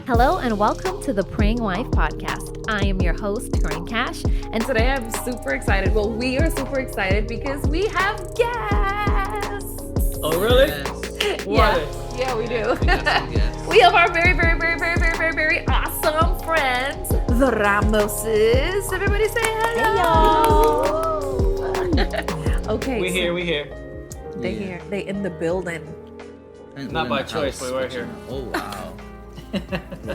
Hello and welcome to the Praying Wife podcast. I am your host, Corinne Cash, and today I'm super excited. Well, we are super excited because we have guests. Oh, really? Yes. Yeah, we do. We got some guests. We have our very awesome friends, the Ramoses. Everybody say hello. Okay. We here. They here. They in the building. And Not we're by in the choice, house, but we're but here. Oh, wow.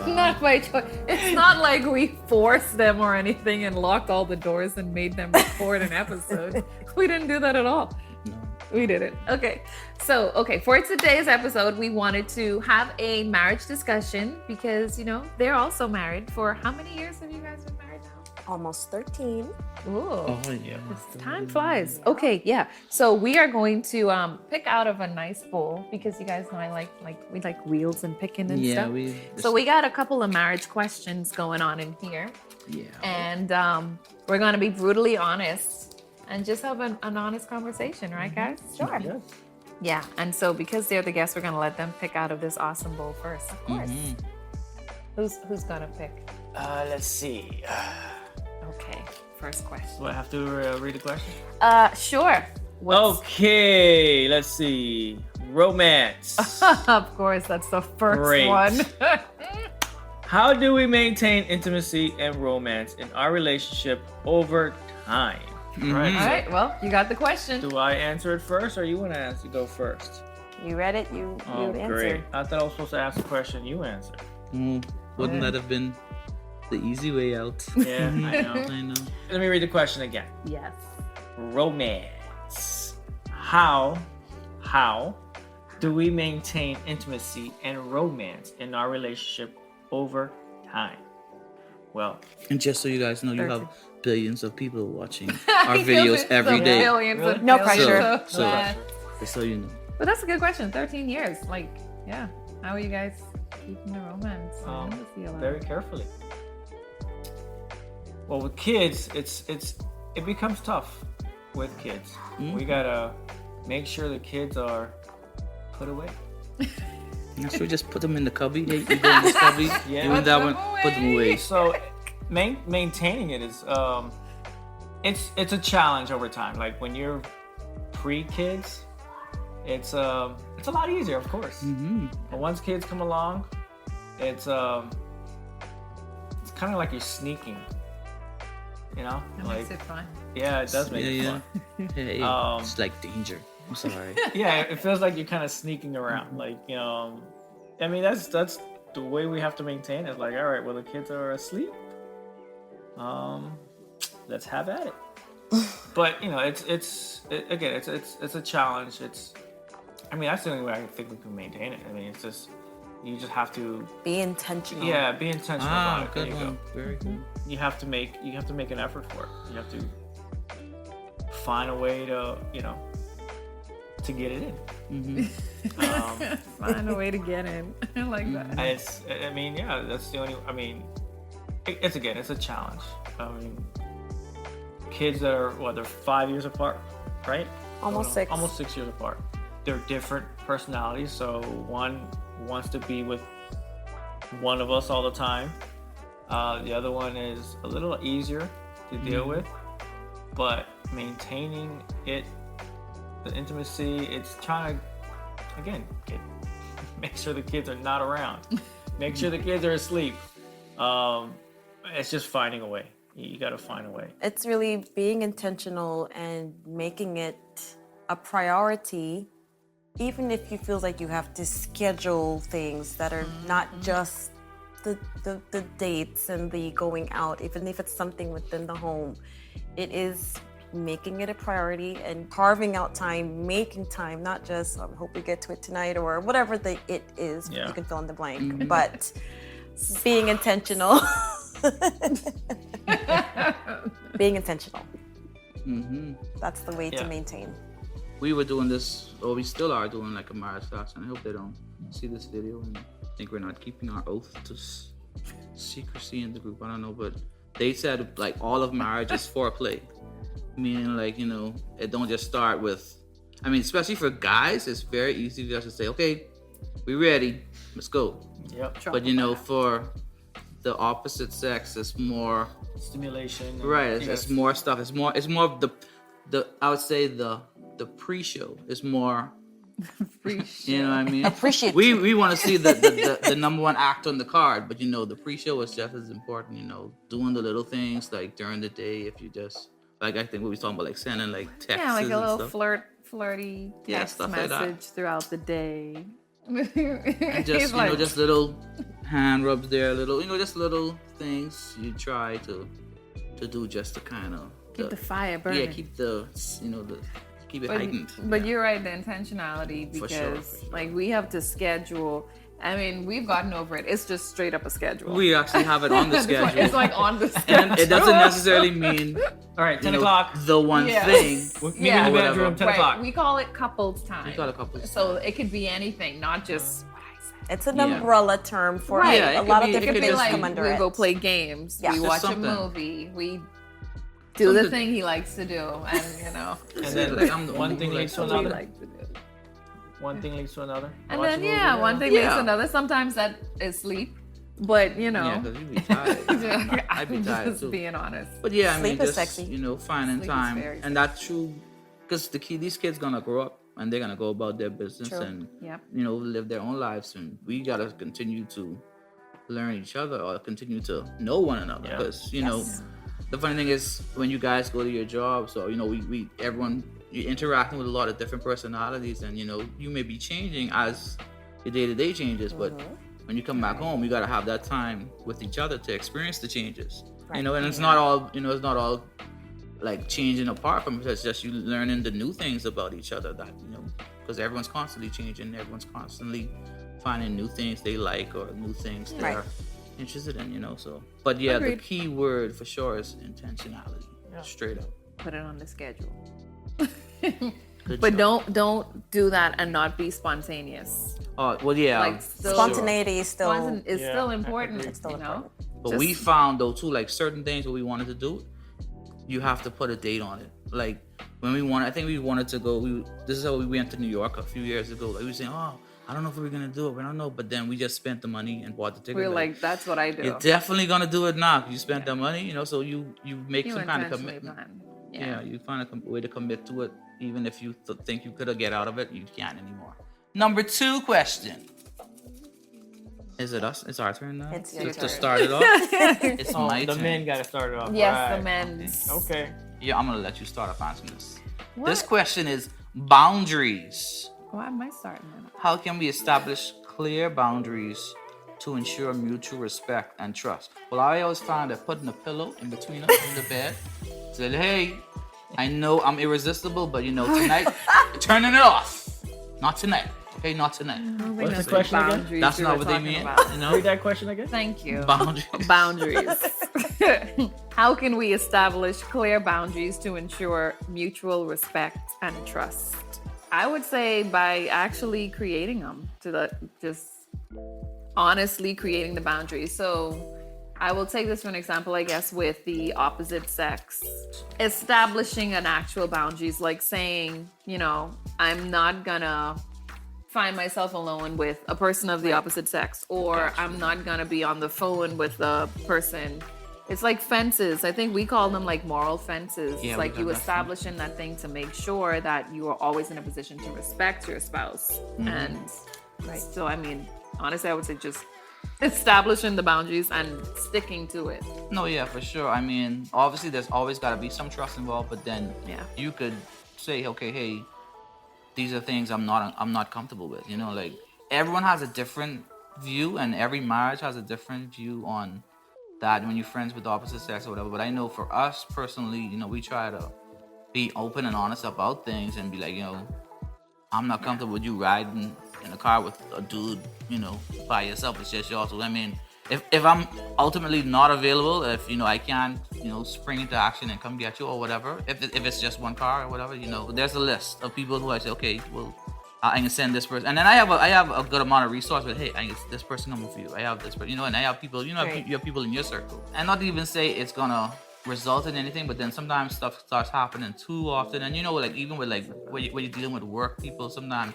Not by choice. It's not like we forced them or anything and locked all the doors and made them record an episode. We didn't do that at all. No. We didn't. Okay. So, for today's episode, we wanted to have a marriage discussion because, they're also married. For how many years have you guys been married now? Almost 13. Ooh. Oh, yeah. Time flies. Okay, yeah. So we are going to pick out of a nice bowl because you guys know we like wheels and picking and Yeah, stuff. So we got a couple of marriage questions going on in here. Yeah. And we're going to be brutally honest and just have an honest conversation, right, guys? Sure. Yeah. And so because they're the guests, we're going to let them pick out of this awesome bowl first. Of course. Who's going to pick? Let's see. Okay. First question. Do I have to read the question? Sure. Okay, let's see. Romance. Of course, that's the first Great. one. How do we maintain intimacy and romance in our relationship over time? Mhm. Right. All right. Well, you got the question. Do I answer it first, or you want to go first? You read it, you Oh, answered. great. I thought I was supposed to ask a question. You answer. Wouldn't that have been the easy way out? Yeah, I know. I know. Let me read the question again. Yes. Romance. How do we maintain intimacy and romance in our relationship over time? Well, And just so you guys know, you 13. have billions of people watching our videos every day. Billions Really? of No billions pressure. of So- that. Just so you know. But that's a good question. 13 years. Yeah. How are you guys keeping the romance? and intimacy alive? very carefully. Well, with kids, it becomes tough with kids. We gotta make sure the kids are put away. Not sure, just put them in the cubby. Hey, you go in this cubby. Yeah. You in that one, put them away. So maintaining it is it's a challenge over time. Like when you're pre-kids, it's a lot easier, of course. Mm-hmm. But once kids come along, it's kind of like you're sneaking. That makes it fun. Yeah, it does make it Yeah, fun. Hey, Um, it's like danger. I'm sorry. Yeah, it feels like you're kind of sneaking around. Like, I mean, that's the way we have to maintain it. Like, all right, well, the kids are asleep. Let's have at it. But it's a challenge. I mean, that's the only way I think we can maintain it. I mean, it's just you just have to Be intentional. be intentional about it. There good you one. Very good. go. You have to make an effort for it. You have to find a way to to get it in. Mm-hmm. Find a way to get in. I like that. That's the only. I mean, it's a challenge. I mean, kids that are they're 5 years apart, right? Almost 6. Almost 6 years apart. They're different personalities. So one wants to be with one of us all the time. The other one is a little easier to deal with, but maintaining the intimacy, it's trying to, again, make sure the kids are not around. Make sure the kids are asleep. It's just finding a way. You got to find a way. It's really being intentional and making it a priority, even if you feel like you have to schedule things that are not just the dates and the going out, even if it's something within the home. It is making it a priority and carving out time, making time, not just I hope we get to it tonight or whatever it is. Yeah. You can fill in the blank, but being intentional. Being intentional. Mm-hmm. That's the way Yeah. to maintain. We were doing this, or we still are doing like a marriage class, and I hope they don't see this video and think we're not keeping our oath to secrecy in the group. I don't know, but they said like all of marriage is foreplay, meaning like it don't just start with. I mean, especially for guys, it's very easy just to say, okay, we ready, let's go. Yep. But for the opposite sex, it's more Stimulation. right. It's more stuff. It's more of the I would say the pre-show is more. You know what I mean? Appreciate we want to see the number one act on the card, but the pre-show is just as important. Doing the little things like during the day. If you just like, I think we were talking about like sending like texts. Yeah, like a little stuff. flirty Yeah, text stuff like that. message throughout the day. And just He's like, just little hand rubs there, little just little things you try to do just to kind of keep the fire burning. yeah, keep the keep it heightened. But you're right, the intentionality, For because sure. like we have to schedule. I mean, we've gotten over it. It's just straight up a schedule. We actually have it on the schedule. It's like on the schedule. And it doesn't necessarily mean All right, 10 o'clock. the one Yes. thing. Meet me in the Whatever. bedroom, 10 Right. o'clock. We call it couples time. We call it couples So it could be anything, not just what I said. It's an Yeah. umbrella term for Right. Yeah, it a could lot be- of it It different could be things like come under we it. go play games, Yeah. we Just watch something. a movie, we do the thing he likes to do, and And then Like, I'm the one only thing one leads to like- we another. like to do. One thing leads to another. And Watch a then movie, one thing leads Yeah. to another. Sometimes that is sleep, but Yeah, because you'd be tired. I'd be I'm tired just too. being honest. But yeah, I mean, Sleep is just sexy. finding Sleep is time, very and that's true. Because these kids gonna grow up and they're gonna go about their business True. and Yep. live their own lives, and we gotta continue to learn each other or continue to know one another. Yeah. Because Yes. the funny thing is when you guys go to your job, so everyone you're interacting with a lot of different personalities, and you may be changing as your day-to-day changes, but when you come back home, you gotta have that time with each other to experience the changes. Right. And it's not all like changing apart from it. It's just you learning the new things about each other that because everyone's constantly changing, everyone's constantly finding new things they like or new things Right. they're interested in. So but yeah, Agreed. the key word for sure is intentionality. Yeah. Straight up. Put it on the schedule. Good But job. don't do that and not be spontaneous. Oh well, yeah. Like, still- for sure. Spontaneity is still Is Yeah, still I important. agree. it's still you know? important. But Just- we found though too, like certain things that we wanted to do, you have to put a date on it. Like when I think we wanted to go. This is how we went to New York a few years ago. Like we were saying, oh, I don't know if we're gonna do it. We don't know. But then we just spent the money and bought the ticket. We're like, that's what I do. you're definitely gonna do it now. You spent the money, so you make You some kind of intentionally commitment. plan. Yeah, you find a way to commit to it, even if you think you could get out of it, you can't anymore. Number 2 question. Is it us? It's our turn now. It's your to turn. start it off. It's Oh, my the turn. men gotta start it off. Yes, right. the men's. Okay. Yeah, I'm gonna let you start off answering this. What? This question is boundaries. Why am I starting that? How can we establish clear boundaries to ensure mutual respect and trust? Well, I always found that putting a pillow in between us in the bed, said, hey, I know I'm irresistible, but tonight, turning it off. Not tonight. Okay, not tonight. What's the question again? Boundaries That's we not were what they talking mean. about. Read that question again. Thank you. Boundaries. Boundaries. How can we establish clear boundaries to ensure mutual respect and trust? I would say by actually creating them, just honestly creating the boundaries. So I will take this for an example, I guess, with the opposite sex. Establishing an actual boundaries, like saying, I'm not gonna find myself alone with a person of the opposite sex, or I'm not gonna be on the phone with a person. It's like fences. I think we call them like moral fences. Yeah, It's we like got you that establishing that thing to make sure that you are always in a position to respect your spouse. And so, I mean, honestly, I would say just establishing the boundaries and sticking to it. No, yeah, for sure. I mean, obviously, there's always got to be some trust involved, but then Yeah. you could say, okay, hey, these are things I'm not comfortable with. Like everyone has a different view, and every marriage has a different view on that when you're friends with the opposite sex or whatever. But I know for us personally, we try to be open and honest about things and be like, I'm not comfortable with you riding in a car with a dude, by yourself. It's just yours. So I mean, if I'm ultimately not available, if I can't, spring into action and come get you or whatever, if it's just one car or whatever, there's a list of people who I say, okay, well, I can send this person, and then I have a good amount of resources. But hey, I get this person coming for you. I have this, but and I have people, Right. you have people in your circle, and not to even say it's gonna result in anything, but then sometimes stuff starts happening too often, and like even with like when you're dealing with work people, sometimes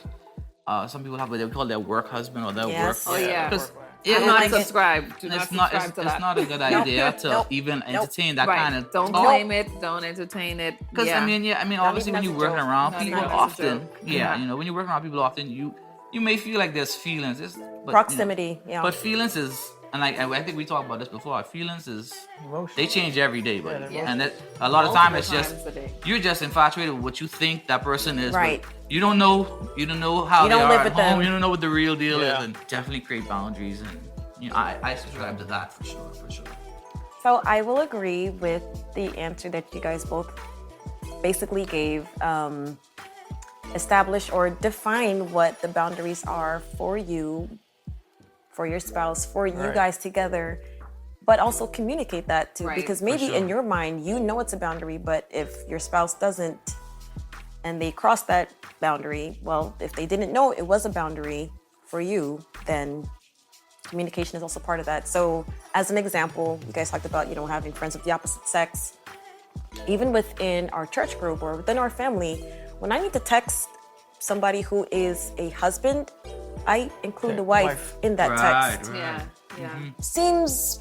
some people have what they call their work husband or their Yes. work. Oh, yeah. Because Yeah, Do not like it. subscribe. Do not it's not. subscribe It's, to it's that. not a good idea to even entertain that Right. kind of Don't talk. claim it. Don't entertain it. Because Yeah. I mean, obviously when even as you're a working joke. around Not people even as a often, joke. yeah, when you're working around people often, you may feel like there's feelings. But, Proximity, yeah. But feelings is, and like I think we talked about this before. Feelings is Emotion. they change every day, but Yeah. and that a lot of time it's Multiple just times a day. you're just infatuated with what you think that person is. but Right. You don't know how You they don't are live at with home. them. You don't know what the real deal Yeah. is, and definitely create boundaries. And I subscribe to that for sure. So I will agree with the answer that you guys both basically gave. Establish or define what the boundaries are for you, for your spouse, for you Right. guys together, but also communicate that too. Right, Because for maybe in sure. your mind, you know it's a boundary, but if your spouse doesn't and they cross that boundary, well, if they didn't know it was a boundary for you, then communication is also part of that. So as an example, you guys talked about, having friends of the opposite sex. Even within our church group or within our family, when I need to text somebody who is a husband, I include Okay, the wife wife. in that text. Right. Yeah. Yeah. Seems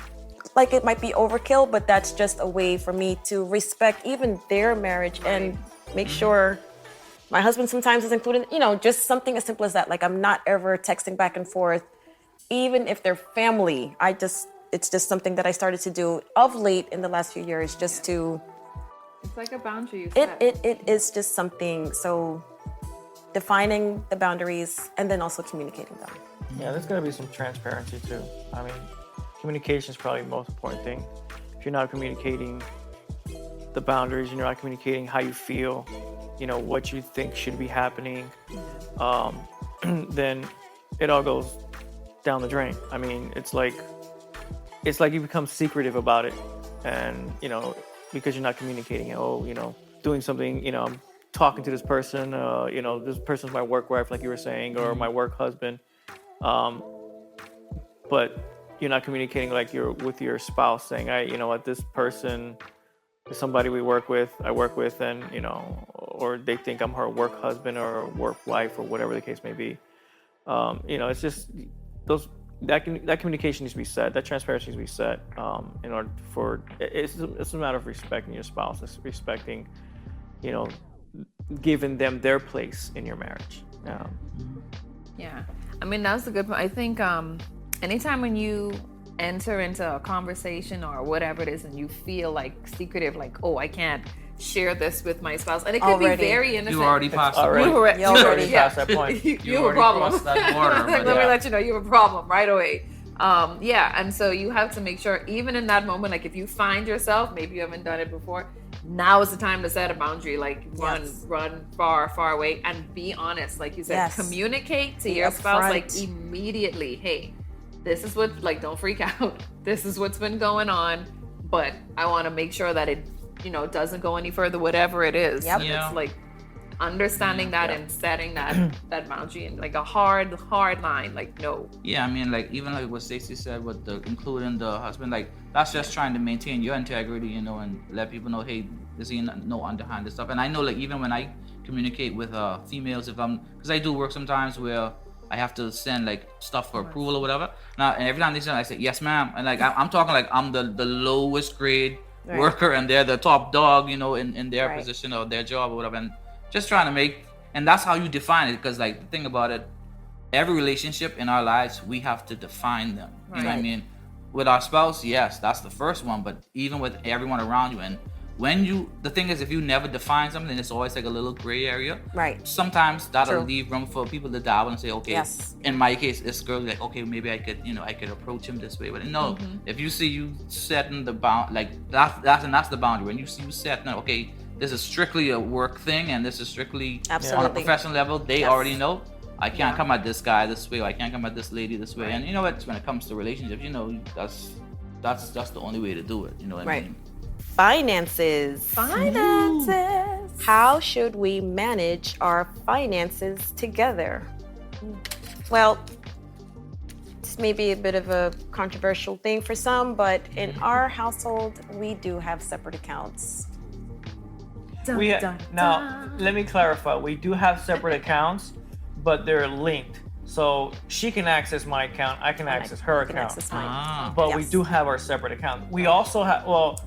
like it might be overkill, but that's just a way for me to respect even their marriage and make sure my husband sometimes is included, just something as simple as that. Like I'm not ever texting back and forth, even if they're family. It's just something that I started to do of late in the last few years, just to, It's like a boundary you it, set. it is just something. So defining the boundaries and then also communicating them. Yeah, there's got to be some transparency too. I mean, communication is probably the most important thing. If you're not communicating the boundaries, you're not communicating how you feel, what you think should be happening, then it all goes down the drain. I mean, it's like you become secretive about it, and because you're not communicating it. Doing something. I'm talking to this person. This person's my work wife, like you were saying, or my work husband. But you're not communicating like you're with your spouse, saying, this person is somebody I work with, and or they think I'm her work husband or work wife or whatever the case may be. It's just that communication needs to be set, that transparency needs to be set. In order for it's a matter of respecting your spouse, it's respecting, giving them their place in your marriage. Yeah. I mean, that's a good point. I think anytime when you enter into a conversation or whatever it is and you feel like secretive, like, oh, I can't share this with my spouse. And it could Already. be very innocent. You already passed. Already. You already, You already passed that point. you have a already problem. crossed that border, but Let me yeah. let you know you have a problem right away. And so you have to make sure, even in that moment, like if you find yourself, maybe you haven't done it before, now is the time to set a boundary. Like run far away and be honest. Like you said, Yes. communicate to Be your spouse like upfront. immediately. Hey, this is what, like, don't freak out. This is what's been going on, but I want to make sure that it, doesn't go any further, whatever it is. Yep. And Yeah. it's like understanding that and setting that boundary and like a hard line. Like, no. Yeah, I mean, like even like what Stacey said with the including the husband, like that's just trying to maintain your integrity, and let people know, hey, this ain't no underhanded stuff. And I know, like even when I communicate with females, because I do work sometimes where I have to send like stuff for approval or whatever. Now, and every time they send, I say yes, ma'am, and like I'm talking like I'm the lowest grade Right. worker, and they're the top dog, in their Right. position or their job or whatever, and just trying to make, and that's how you define it. Because like the thing about it, every relationship in our lives, we have to define them. You know what I Right. mean? With our spouse, yes, that's the first one, but even with everyone around you, and the thing is, if you never define something, it's always like a little gray area. Right. Sometimes that'll True. leave room for people to dabble and say, okay, Yes. in my case, this girl, like, okay, maybe I could approach him this way. But no, if you see you setting the bound, like that's the boundary. When you see you setting, okay, this is strictly a work thing, and this is strictly on a Absolutely. professional level. They Yes. already know. I can't Yeah. come at this guy this way, or I can't come at this lady this way. Right. And you know what? When it comes to relationships, that's the only way to do it. You know what I Right. mean? Finances. How should we manage our finances together? Well, this may be a bit of a controversial thing for some, but in our household, we do have separate accounts. Now, let me clarify. We do have separate accounts, but they're linked. So she can access my account, I can access her You can account. access mine. Ah. But we Yes. do have our separate accounts. We also have, well,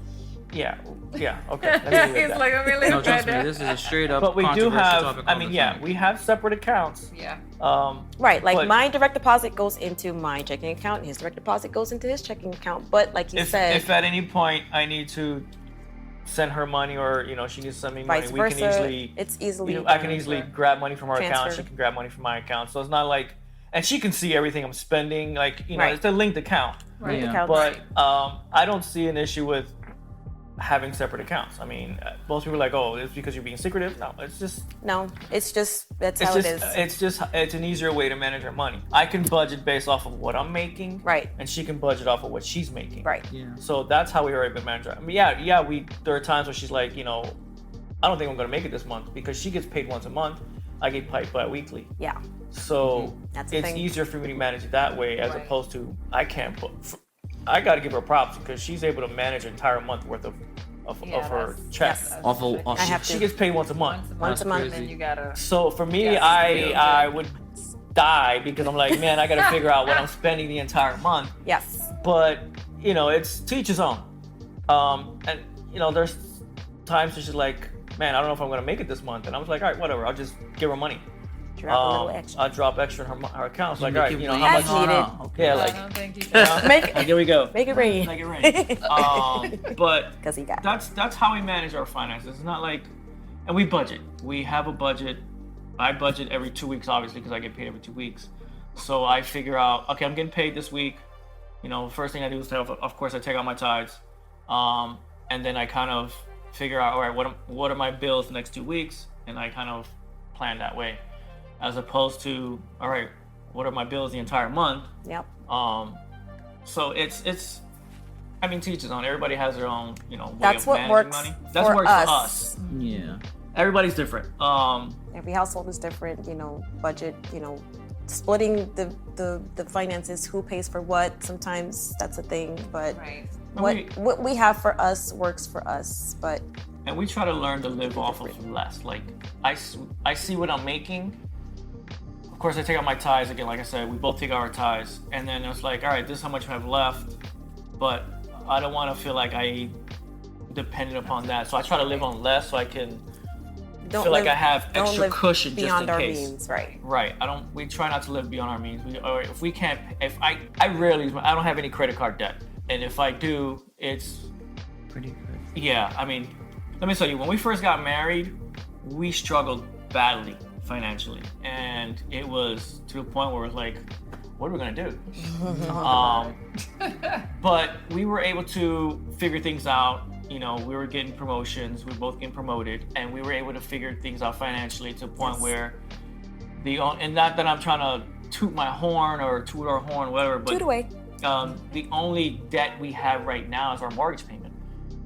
yeah, okay. Let me leave it He's at that. like, let me leave No, it trust me, there. this is a straight up But we do controversial have, topic I all mean, the yeah, time. we have separate accounts. Yeah. Right, like But- my direct deposit goes into my checking account, and his direct deposit goes into his checking account. But like you said, If at any point I need to send her money or, she needs to send me money, vice we can versa, easily, it's easily. I can done. easily grab money from her account, Transfer. she can grab money from my account. So it's not like, and she can see everything I'm spending, like, Right. it's a linked account. Right. Yeah. Account. But I don't see an issue with having separate accounts. I mean, most people are like, oh, it's because you're being secretive. No, it's just No, it's just that's how it is. it's an easier way to manage our money. I can budget based off of what I'm making, Right. and she can budget off of what she's making, Right. Yeah. So that's how we were able to manage it. I mean, there are times where she's like, I don't think I'm gonna make it this month because she gets paid once a month. I get paid bi-weekly. Yeah. So That's the it's thing. easier for me to manage it that way as Right. opposed to I can't put. I got to give her props because she's able to manage an entire month worth of Yeah, her that's- check. Yes. Awful. I have She to. gets paid once a month. Once a month. And then you gotta. So for me, Yes, I would die because I'm like, man, I got to figure out what I'm spending the entire month. Yes. But it's to each his own. And there's times where she's like, man, I don't know if I'm gonna make it this month, and I was like, all right, whatever, I'll just give her money. Drop a little extra. I'll drop extra in her account. It's like, Make all right, it how rain. much? As needed. Okay. Yeah, I like, don't think you can. Make like, here we go. make it rain. Make it rain. But Because he got. that's how we manage our finances. It's not like, and we budget. We have a budget. I budget every 2 weeks, obviously, because I get paid every 2 weeks. So I figure out, okay, I'm getting paid this week. First thing I do is, of course, I take out my tithes, and then I kind of figure out, all right, what are my bills the next 2 weeks, and I kind of plan that way, as opposed to, all right, what are my bills the entire month? Yep. So it's. I mean, to each his own. Everybody has their own, way That's of what managing works money. That's for what works us. for us. Yeah. Everybody's different. Every household is different. Budget. Splitting the finances. Who pays for what? Sometimes that's a thing. But Right. what we have for us works for us. But And we try to learn to live off of less. Like, I see what I'm making. Of course, I take out my ties again. Like I said, we both take out our ties, and then it's like, all right, this is how much I have left, but I don't want to feel like I depended upon that. So I try to live on less, so I can don't feel live, like I have don't extra live cushion just beyond in our case. means. Right. Right. We try not to live beyond our means. Or if we can't, I don't have any credit card debt, and if I do, it's Pretty good. yeah. I mean, let me tell you, when we first got married, we struggled badly financially, and it was to the point where it was like, what are we gonna do? But we were able to figure things out. We were getting promotions. We were both getting promoted, and we were able to figure things out financially to a point where and not that I'm trying to toot my horn or toot our horn, whatever, but Toot away. the only debt we have right now is our mortgage payment.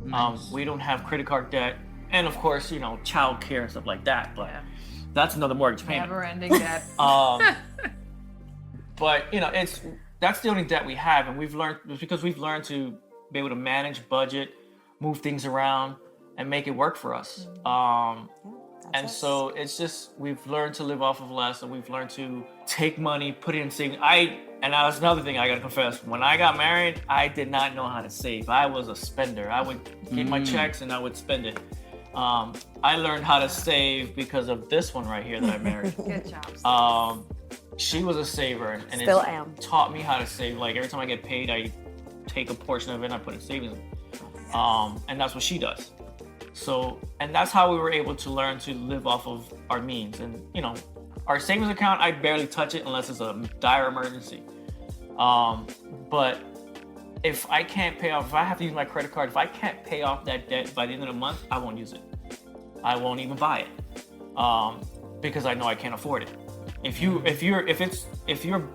Nice. We don't have credit card debt, and of course, child care and stuff like that. But Yeah. that's another mortgage payment. Never ending debt. But that's the only debt we have, and we've learned to be able to manage budget, move things around, and make it work for us. And so it's just we've learned to live off of less, and we've learned to take money, put it in savings. And that was another thing I gotta confess. When I got married, I did not know how to save. I was a spender. I would get my checks and I would spend it. I learned how to save because of this one right here that I married. Good job. She was a saver, and Still it am. taught me how to save. Like every time I get paid, I take a portion of it and I put it in savings. And that's what she does. So, and that's how we were able to learn to live off of our means. And our savings account, I barely touch it unless it's a dire emergency. But if I can't pay off, if I have to use my credit card, if I can't pay off that debt by the end of the month, I won't use it. I won't even buy it because I know I can't afford it. If you're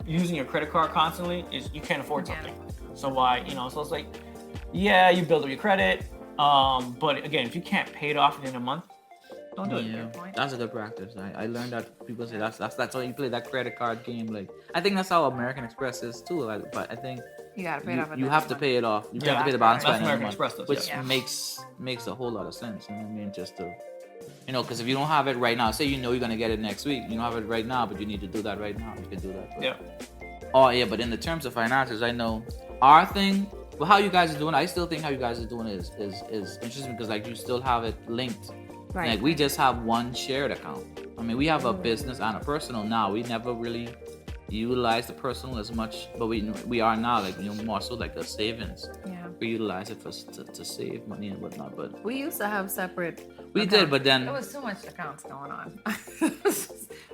using your credit card constantly, you can't afford something. So why, so it's like, yeah, you build up your credit, but again, if you can't pay it off at the end of the month, don't do Yeah, it. that's a good practice. I learned that people say that's why you play that credit card game. Like I think that's how American Express is too. But I think You gotta pay it off. at you the have end to of pay it off. You Yeah, have to pay the balance that's by the end of American the month, Express does, which yeah. makes a whole lot of sense. You know what I mean? Just to You know, because if you don't have it right now, say you know you're gonna get it next week, you don't have it right now, but you need to do that right now. You can do that. But, Yeah. Oh yeah, but in the terms of finances, I know our thing. Well, how you guys are doing, I still think how you guys are doing is interesting because like you still have it linked. Right. Like we just have one shared account. I mean, we have a business and a personal now. We never really utilize the personal as much, but we are now like more so like a savings. Yeah. We utilize it to save money and whatnot. But We used to have separate. we accounts. did, but then There was too much accounts going on.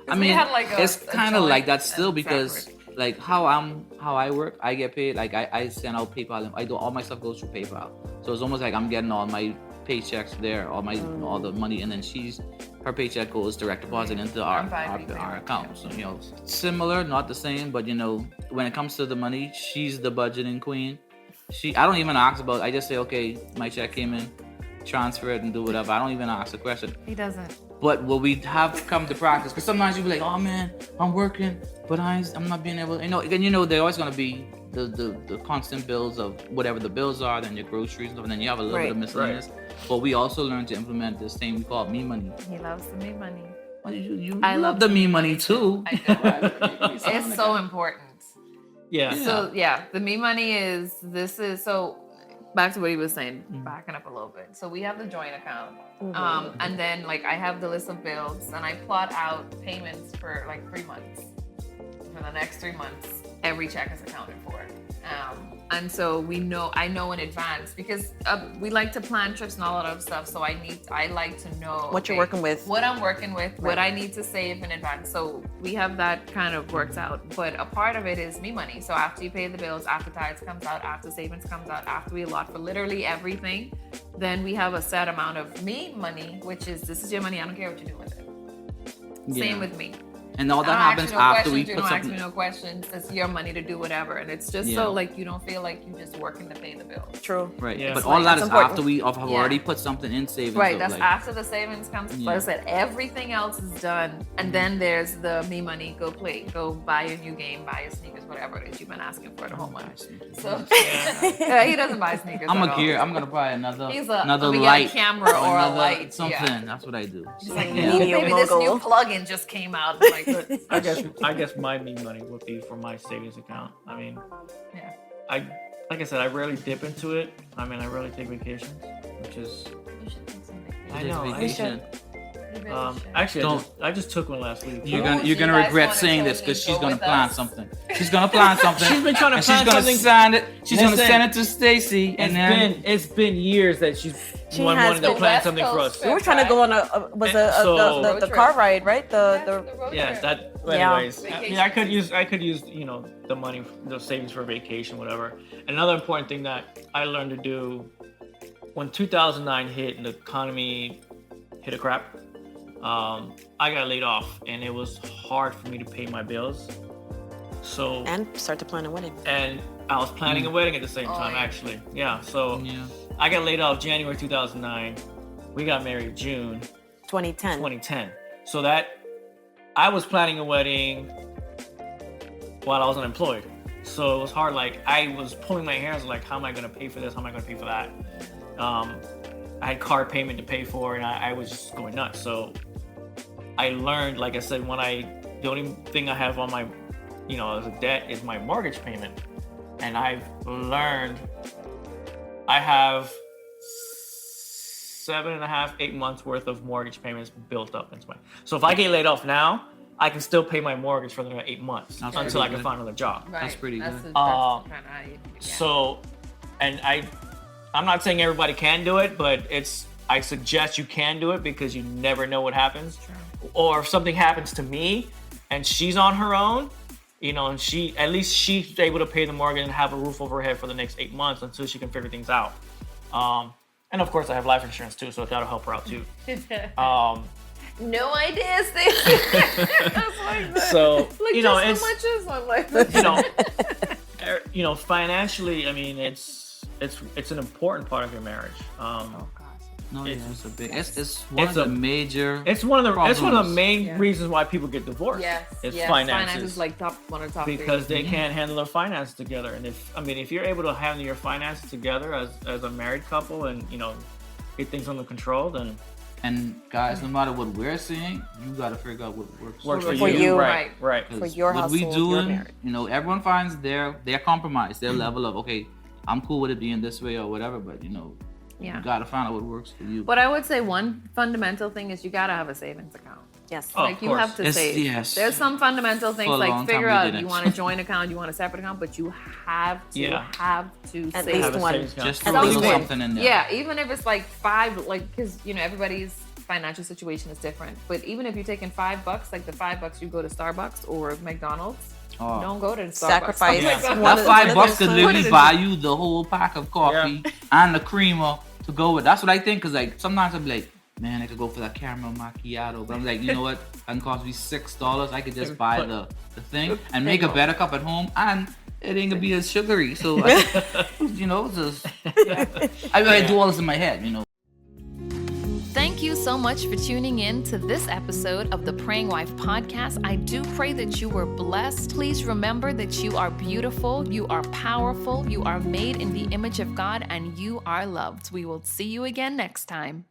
I mean, it's kind of like that still because like how I work, I get paid. Like I send out PayPal. I do all my stuff goes through PayPal, so it's almost like I'm getting all my paychecks there, all the money, and then her paycheck goes direct deposit into our account. So similar, not the same, but when it comes to the money, she's the budgeting queen. I don't even ask about. I just say, okay, my check came in, transfer it and do whatever. I don't even ask the question. He doesn't. But what we have come to practice, because sometimes you be like, oh man, I'm working, but I'm not being able, and they're always gonna be the constant bills of whatever the bills are, then your groceries and stuff, and then you have a little bit of miscellaneous. But we also learned to implement this thing we call me money. He loves the me money. Well, you I love the me money too. I do. It's so important. Yeah. So the me money is so back to what he was saying, backing up a little bit. So we have the joint account. And then like I have the list of bills and I plot out payments for like 3 months. For the next 3 months, every check is accounted for. And so I know in advance because we like to plan trips and all of that stuff. So I like to know What you're working with. what I'm working with, what I need to save in advance. So we have that kind of worked out. But a part of it is me money. So after you pay the bills, after tithes comes out, after savings comes out, after we allot for literally everything, then we have a set amount of me money, which is this is your money. I don't care what you do with it. Same with me. And all that I don't happens ask you no after we questions, you put don't ask something. me no questions. It's your money to do whatever, and it's just so like you don't feel like you're just working to pay the bills. True. Right. Yeah. But all that is important. after we have already put something in savings. Right, of, that's like, after the savings comes. Like I said, everything else is done, and then there's the me money. Go play, go buy a new game, buy your sneakers, whatever it is you've been asking for the whole month. So he doesn't buy sneakers. I'm at all. I'm gonna buy another Let another me get light, a camera or a light. something. Yeah. That's what I do. So, like, yeah. Media Maybe this mogul. new plugin just came out. Like, I guess my me money would be for my savings account. I mean, yeah. like I said, I rarely dip into it. I mean, I rarely take vacations, which is You should take some vacation. I know. Vacation. You really should. Actually, I just took one last week. You're Ooh, gonna so you regret guys saying wanna this because she's go gonna with plan us? something. She's gonna plan something. She's been trying to and plan she's gonna something. send it. She's gonna Listen, send it to Stacy, and then it's been years that she's She wanted has to been- plan West something for Coast us. trip. We were trying to go on So- the car ride, right? The road Yeah, trip. that. Yeah. Anyways, I mean, I could use the money, the savings for vacation, whatever. Another important thing that I learned to do when 2009 hit and the economy hit a crap, I got laid off and it was hard for me to pay my bills. So and start to plan a wedding. and I was planning a wedding at the same time, yeah. actually. Yeah, so yeah. I got laid off January 2009. We got married June 2010. 2010. So that I was planning a wedding while I was unemployed. So it was hard. Like I was pulling my hair. I was like, how am I going to pay for this? How am I going to pay for that? I had card payment to pay for, and I was just going nuts. So I learned, like I said, the only thing I have on my, as a debt is my mortgage payment. And I've learned I have 7.5, 8 months worth of mortgage payments built up into my. So if I get laid off now, I can still pay my mortgage for the next 8 months That's until I pretty can good. find another job. Right. That's pretty good. That's kind of So, and I'm not saying everybody can do it, but I suggest you can do it because you never know what happens. Or if something happens to me and she's on her own, and at least she's able to pay the mortgage and have a roof over her head for the next 8 months until she can figure things out. And of course I have life insurance too, so that'll help her out too. No idea, Stacey. That's like that. So, like it's, so much is I'm like, financially, I mean, it's an important part of your marriage. No, It's- it's a big. It's one it's of a- the major. It's one of the main Yeah. reasons why people get divorced. yes, It's yes, finances. is like one of the top Because three. they can't handle their finances together. And if you're able to handle your finances together as a married couple and get things under control, then And guys, no matter what we're saying, you gotta figure out what works. Works For you. Right. 'Cause For your what we household, your doing, marriage. you know, everyone finds their compromise, their level of okay, I'm cool with it being this way or whatever, but you know, Yeah. you gotta find out what works for you. But I would say one fundamental thing is you gotta have a savings account. Yes. Oh, Like of you course. have to Yes, save. yes. There's some fundamental things For a long like time figure we out didn't. you want a joint account, you want a separate account, but you have to Yeah. At save. least Have a one. savings account. Just At throw a least little one. something in there. Yeah, even if it's like $5, like because you know everybody's financial situation is different. But even if you're taking $5, like the $5 you go to Starbucks or McDonald's, Oh. don't go to Starbucks. Sacrifice Yeah. one That of $5 could Put literally it in- buy you the whole pack of coffee and the creamer to go with. That's what I think. Cause like sometimes I'm like, man, I could go for that caramel macchiato, but I'm like, you know what? That can cost me $6. I could just buy the thing and make a better cup at home, and it ain't gonna be as sugary. So you know, just I do all this in my head, you know. Thank you so much for tuning in to this episode of the Praying Wife podcast. I do pray that you were blessed. Please remember that you are beautiful, you are powerful, you are made in the image of God, and you are loved. We will see you again next time.